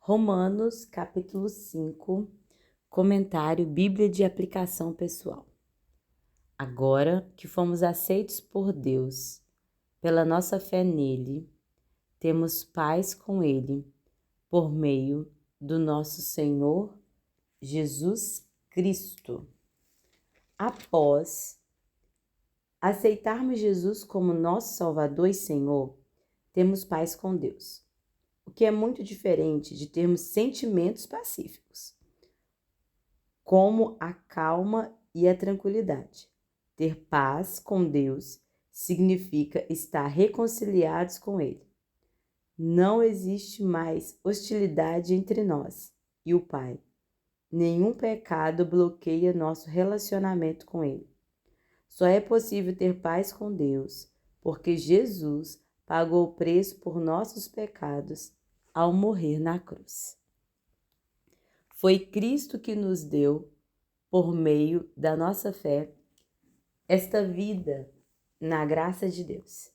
Romanos, capítulo 5, comentário Bíblia de aplicação pessoal. Agora que fomos aceitos por Deus, pela nossa fé nele, temos paz com ele, por meio do nosso Senhor Jesus Cristo. Após aceitarmos Jesus como nosso Salvador e Senhor, temos paz com Deus, o que é muito diferente de termos sentimentos pacíficos, como a calma e a tranquilidade. Ter paz com Deus significa estar reconciliados com Ele. Não existe mais hostilidade entre nós e o Pai. Nenhum pecado bloqueia nosso relacionamento com Ele. Só é possível ter paz com Deus porque Jesus pagou o preço por nossos pecados ao morrer na cruz. Foi Cristo que nos deu, por meio da nossa fé, esta vida na graça de Deus.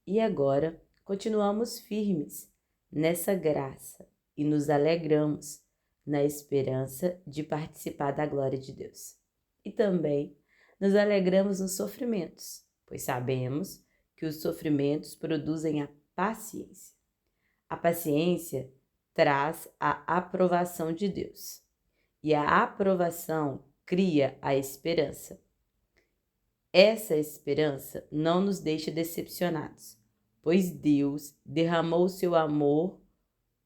E agora continuamos firmes nessa graça e nos alegramos na esperança de participar da glória de Deus. E também nos alegramos nos sofrimentos, pois sabemos que os sofrimentos produzem a paciência. A paciência traz a aprovação de Deus, e a aprovação cria a esperança. Essa esperança não nos deixa decepcionados, pois Deus derramou o seu amor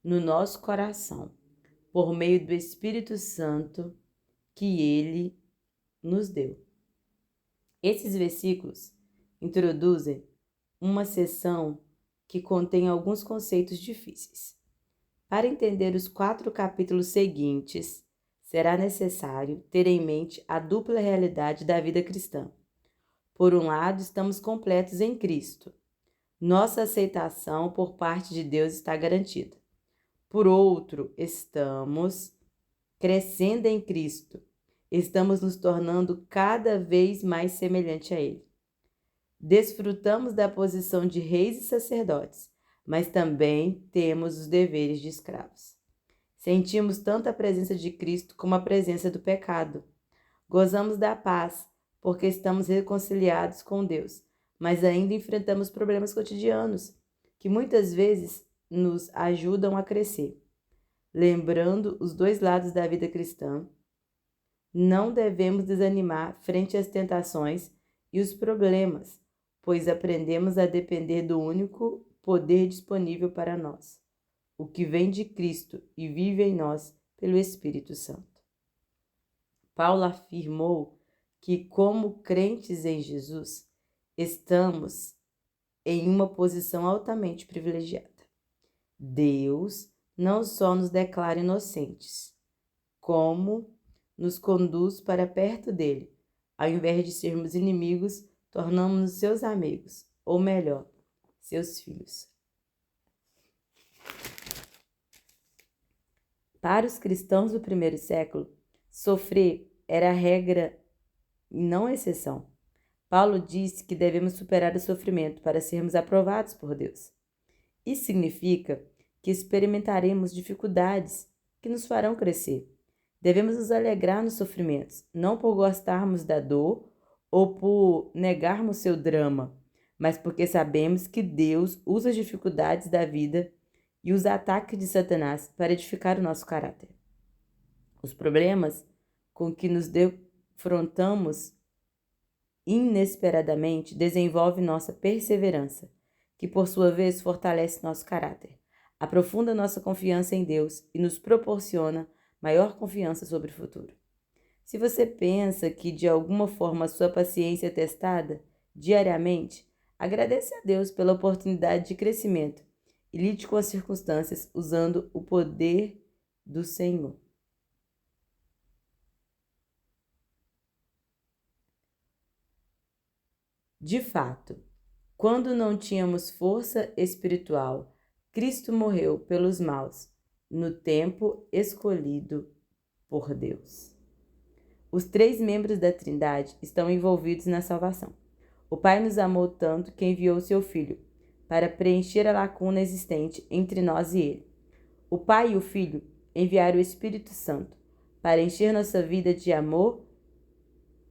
no nosso coração, por meio do Espírito Santo que Ele nos deu. Esses versículos introduzem uma seção que contém alguns conceitos difíceis. Para entender os 4 capítulos seguintes, será necessário ter em mente a dupla realidade da vida cristã. Por um lado, estamos completos em Cristo. Nossa aceitação por parte de Deus está garantida. Por outro, estamos crescendo em Cristo. Estamos nos tornando cada vez mais semelhante a Ele. Desfrutamos da posição de reis e sacerdotes, mas também temos os deveres de escravos. Sentimos tanto a presença de Cristo como a presença do pecado. Gozamos da paz, porque estamos reconciliados com Deus, mas ainda enfrentamos problemas cotidianos, que muitas vezes nos ajudam a crescer. Lembrando os dois lados da vida cristã, não devemos desanimar frente às tentações e os problemas, pois aprendemos a depender do único poder disponível para nós, o que vem de Cristo e vive em nós pelo Espírito Santo. Paulo afirmou que, como crentes em Jesus, estamos em uma posição altamente privilegiada. Deus não só nos declara inocentes, como nos conduz para perto dele. Ao invés de sermos inimigos, tornamos-nos seus amigos, ou melhor, seus filhos. Para os cristãos do primeiro século, sofrer era a regra e não a exceção. Paulo disse que devemos superar o sofrimento para sermos aprovados por Deus. Isso significa que experimentaremos dificuldades que nos farão crescer. Devemos nos alegrar nos sofrimentos, não por gostarmos da dor ou por negarmos seu drama, mas porque sabemos que Deus usa as dificuldades da vida e os ataques de Satanás para edificar o nosso caráter. Os problemas com que nos defrontamos inesperadamente desenvolvem nossa perseverança, que por sua vez fortalece nosso caráter, aprofunda nossa confiança em Deus e nos proporciona maior confiança sobre o futuro. Se você pensa que de alguma forma a sua paciência é testada diariamente, agradeça a Deus pela oportunidade de crescimento e lide com as circunstâncias usando o poder do Senhor. De fato, quando não tínhamos força espiritual, Cristo morreu pelos maus, no tempo escolhido por Deus. Os 3 membros da Trindade estão envolvidos na salvação. O Pai nos amou tanto que enviou seu Filho para preencher a lacuna existente entre nós e Ele. O Pai e o Filho enviar o Espírito Santo para encher nossa vida de amor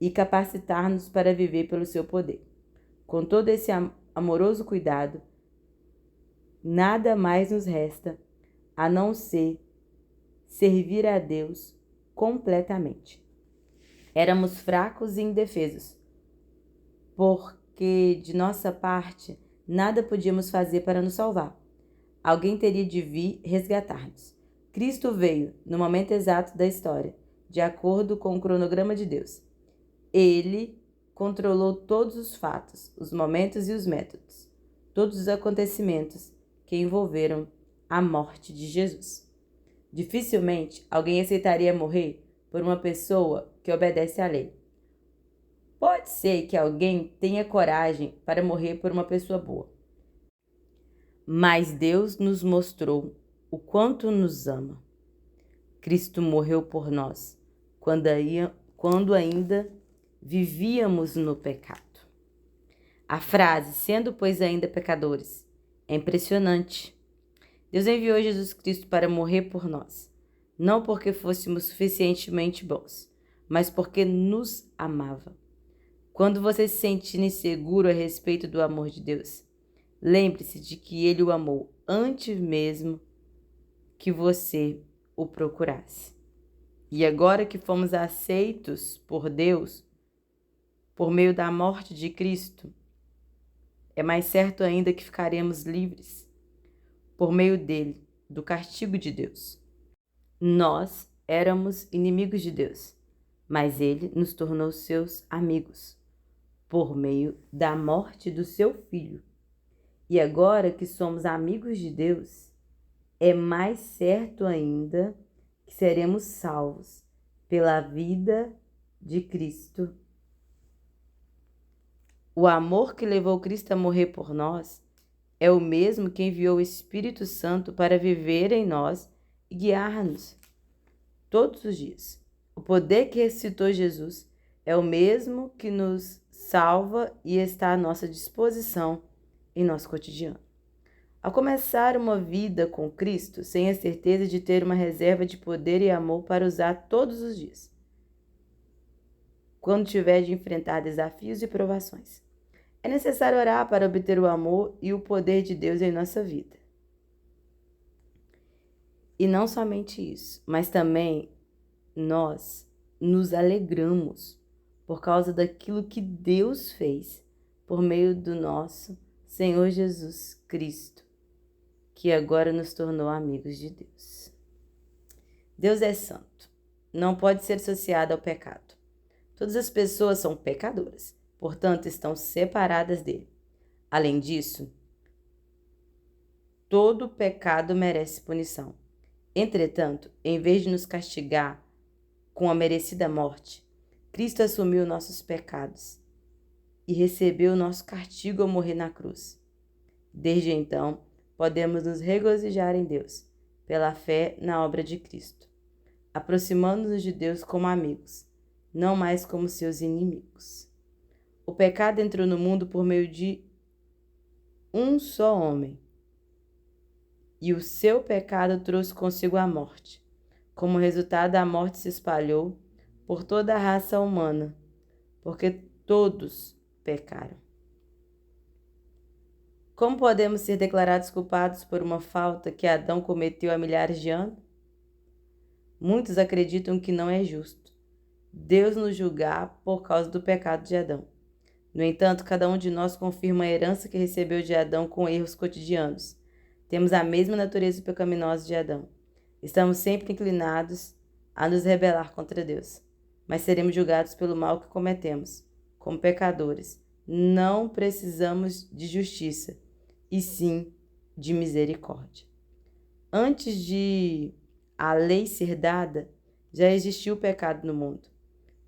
e capacitar-nos para viver pelo seu poder. Com todo esse amoroso cuidado, nada mais nos resta a não ser servir a Deus completamente. Éramos fracos e indefesos, porque de nossa parte nada podíamos fazer para nos salvar. Alguém teria de vir resgatar-nos. Cristo veio no momento exato da história, de acordo com o cronograma de Deus. Ele controlou todos os fatos, os momentos e os métodos, todos os acontecimentos que envolveram a morte de Jesus. Dificilmente alguém aceitaria morrer por uma pessoa que obedece à lei. Pode ser que alguém tenha coragem para morrer por uma pessoa boa. Mas Deus nos mostrou o quanto nos ama. Cristo morreu por nós quando ainda vivíamos no pecado. A frase, sendo pois ainda pecadores, é impressionante. Deus enviou Jesus Cristo para morrer por nós, não porque fôssemos suficientemente bons, mas porque nos amava. Quando você se sentir inseguro a respeito do amor de Deus, lembre-se de que Ele o amou antes mesmo que você o procurasse. E agora que fomos aceitos por Deus, por meio da morte de Cristo, é mais certo ainda que ficaremos livres, por meio dele, do castigo de Deus. Nós éramos inimigos de Deus, mas ele nos tornou seus amigos, por meio da morte do seu Filho. E agora que somos amigos de Deus, é mais certo ainda que seremos salvos pela vida de Cristo. O amor que levou Cristo a morrer por nós é o mesmo que enviou o Espírito Santo para viver em nós e guiar-nos todos os dias. O poder que ressuscitou Jesus é o mesmo que nos salva e está à nossa disposição em nosso cotidiano. Ao começar uma vida com Cristo, sem a certeza de ter uma reserva de poder e amor para usar todos os dias, quando tiver de enfrentar desafios e provações, é necessário orar para obter o amor e o poder de Deus em nossa vida. E não somente isso, mas também nós nos alegramos por causa daquilo que Deus fez por meio do nosso Senhor Jesus Cristo, que agora nos tornou amigos de Deus. Deus é santo, não pode ser associado ao pecado. Todas as pessoas são pecadoras, portanto estão separadas dele. Além disso, todo pecado merece punição. Entretanto, em vez de nos castigar com a merecida morte, Cristo assumiu nossos pecados e recebeu nosso castigo ao morrer na cruz. Desde então, podemos nos regozijar em Deus, pela fé na obra de Cristo, aproximando-nos de Deus como amigos, não mais como seus inimigos. O pecado entrou no mundo por meio de um só homem, e o seu pecado trouxe consigo a morte. Como resultado, a morte se espalhou por toda a raça humana, porque todos pecaram. Como podemos ser declarados culpados por uma falta que Adão cometeu há milhares de anos? Muitos acreditam que não é justo Deus nos julgar por causa do pecado de Adão. No entanto, cada um de nós confirma a herança que recebeu de Adão com erros cotidianos. Temos a mesma natureza pecaminosa de Adão. Estamos sempre inclinados a nos rebelar contra Deus, mas seremos julgados pelo mal que cometemos. Como pecadores, não precisamos de justiça, e sim de misericórdia. Antes de a lei ser dada, já existia o pecado no mundo.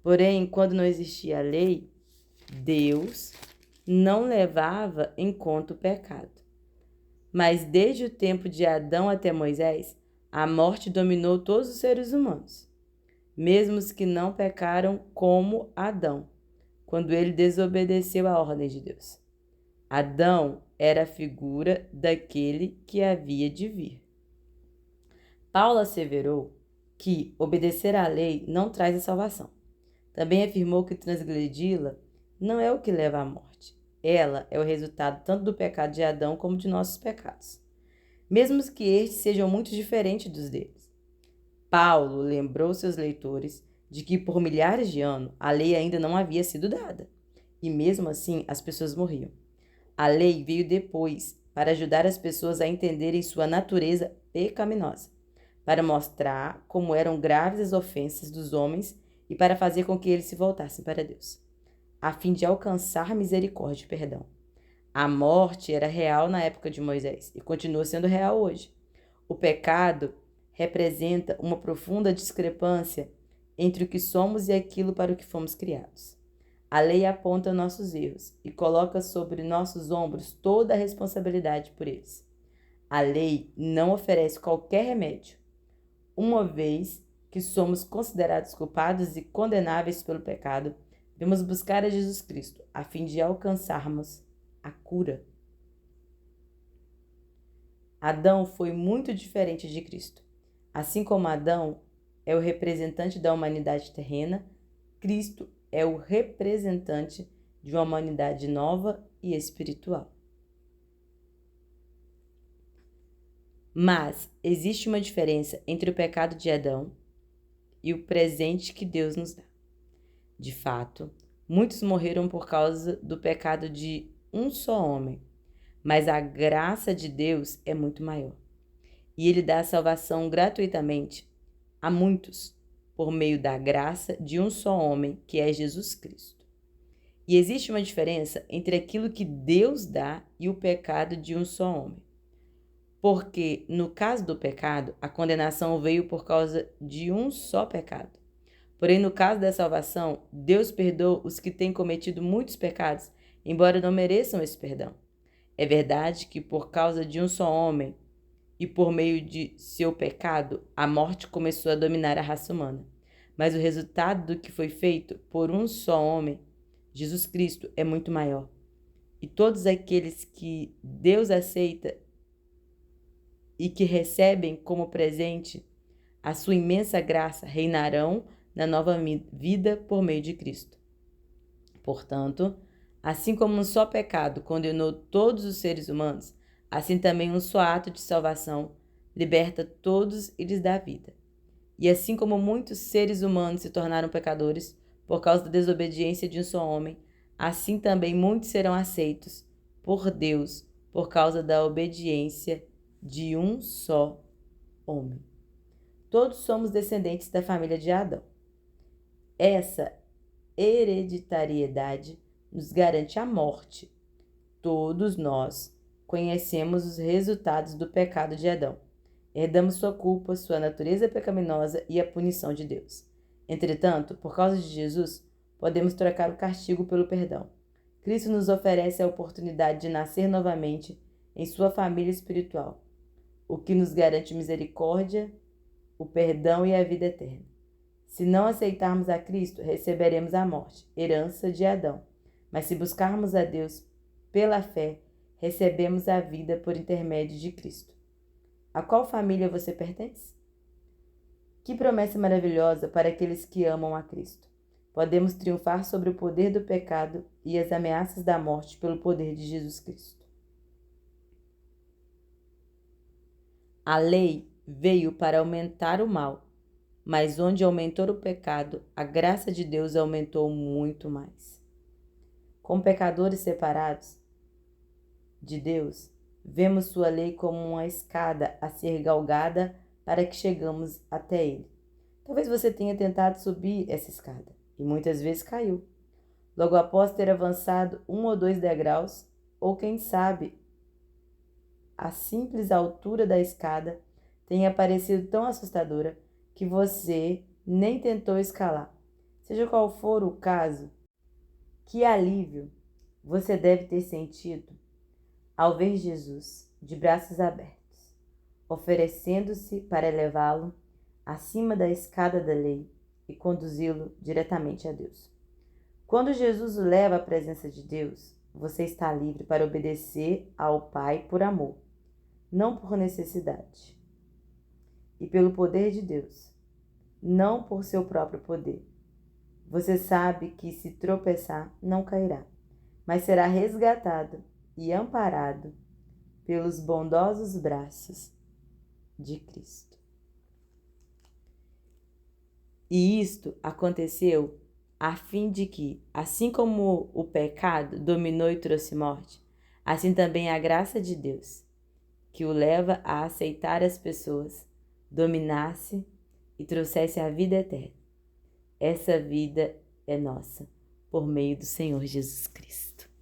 Porém, quando não existia a lei, Deus não levava em conta o pecado. Mas desde o tempo de Adão até Moisés, a morte dominou todos os seres humanos, mesmo os que não pecaram como Adão, quando ele desobedeceu à ordem de Deus. Adão era a figura daquele que havia de vir. Paulo asseverou que obedecer à lei não traz a salvação. Também afirmou que transgredi-la não é o que leva à morte. Ela é o resultado tanto do pecado de Adão como de nossos pecados, mesmo que estes sejam muito diferentes dos deles. Paulo lembrou seus leitores de que por milhares de anos a lei ainda não havia sido dada, e mesmo assim as pessoas morriam. A lei veio depois para ajudar as pessoas a entenderem sua natureza pecaminosa, para mostrar como eram graves as ofensas dos homens e para fazer com que eles se voltassem para Deus, a fim de alcançar misericórdia e perdão. A morte era real na época de Moisés e continua sendo real hoje. O pecado representa uma profunda discrepância entre o que somos e aquilo para o que fomos criados. A lei aponta nossos erros e coloca sobre nossos ombros toda a responsabilidade por eles. A lei não oferece qualquer remédio, uma vez que somos considerados culpados e condenáveis pelo pecado. Devemos buscar a Jesus Cristo, a fim de alcançarmos a cura. Adão foi muito diferente de Cristo. Assim como Adão é o representante da humanidade terrena, Cristo é o representante de uma humanidade nova e espiritual. Mas existe uma diferença entre o pecado de Adão e o presente que Deus nos dá. De fato, muitos morreram por causa do pecado de um só homem, mas a graça de Deus é muito maior. E Ele dá a salvação gratuitamente a muitos, por meio da graça de um só homem, que é Jesus Cristo. E existe uma diferença entre aquilo que Deus dá e o pecado de um só homem. Porque, no caso do pecado, a condenação veio por causa de um só pecado. Porém, no caso da salvação, Deus perdoa os que têm cometido muitos pecados, embora não mereçam esse perdão. É verdade que, por causa de um só homem e por meio de seu pecado, a morte começou a dominar a raça humana. Mas o resultado do que foi feito por um só homem, Jesus Cristo, é muito maior. E todos aqueles que Deus aceita e que recebem como presente a sua imensa graça reinarão na nova vida por meio de Cristo. Portanto, assim como um só pecado condenou todos os seres humanos, assim também um só ato de salvação liberta todos e lhes dá vida. E assim como muitos seres humanos se tornaram pecadores por causa da desobediência de um só homem, assim também muitos serão aceitos por Deus por causa da obediência de um só homem. Todos somos descendentes da família de Adão. Essa hereditariedade nos garante a morte. Todos nós conhecemos os resultados do pecado de Adão. Herdamos sua culpa, sua natureza pecaminosa e a punição de Deus. Entretanto, por causa de Jesus, podemos trocar o castigo pelo perdão. Cristo nos oferece a oportunidade de nascer novamente em sua família espiritual, o que nos garante misericórdia, o perdão e a vida eterna. Se não aceitarmos a Cristo, receberemos a morte, herança de Adão. Mas se buscarmos a Deus pela fé, recebemos a vida por intermédio de Cristo. A qual família você pertence? Que promessa maravilhosa para aqueles que amam a Cristo. Podemos triunfar sobre o poder do pecado e as ameaças da morte pelo poder de Jesus Cristo. A lei veio para aumentar o mal, mas onde aumentou o pecado, a graça de Deus aumentou muito mais. Com pecadores separados de Deus, vemos sua lei como uma escada a ser galgada para que chegamos até Ele. Talvez você tenha tentado subir essa escada e muitas vezes caiu. Logo após ter avançado 1 ou 2 degraus, ou quem sabe, a simples altura da escada tenha parecido tão assustadora que você nem tentou escalar. Seja qual for o caso, que alívio você deve ter sentido ao ver Jesus de braços abertos, oferecendo-se para levá-lo acima da escada da lei e conduzi-lo diretamente a Deus. Quando Jesus o leva à presença de Deus, você está livre para obedecer ao Pai por amor, não por necessidade. e pelo poder de Deus, não por seu próprio poder. Você sabe que se tropeçar, não cairá, mas será resgatado e amparado pelos bondosos braços de Cristo. E isto aconteceu a fim de que, assim como o pecado dominou e trouxe morte, assim também a graça de Deus, que o leva a aceitar as pessoas, dominasse e trouxesse a vida eterna. Essa vida é nossa, por meio do Senhor Jesus Cristo.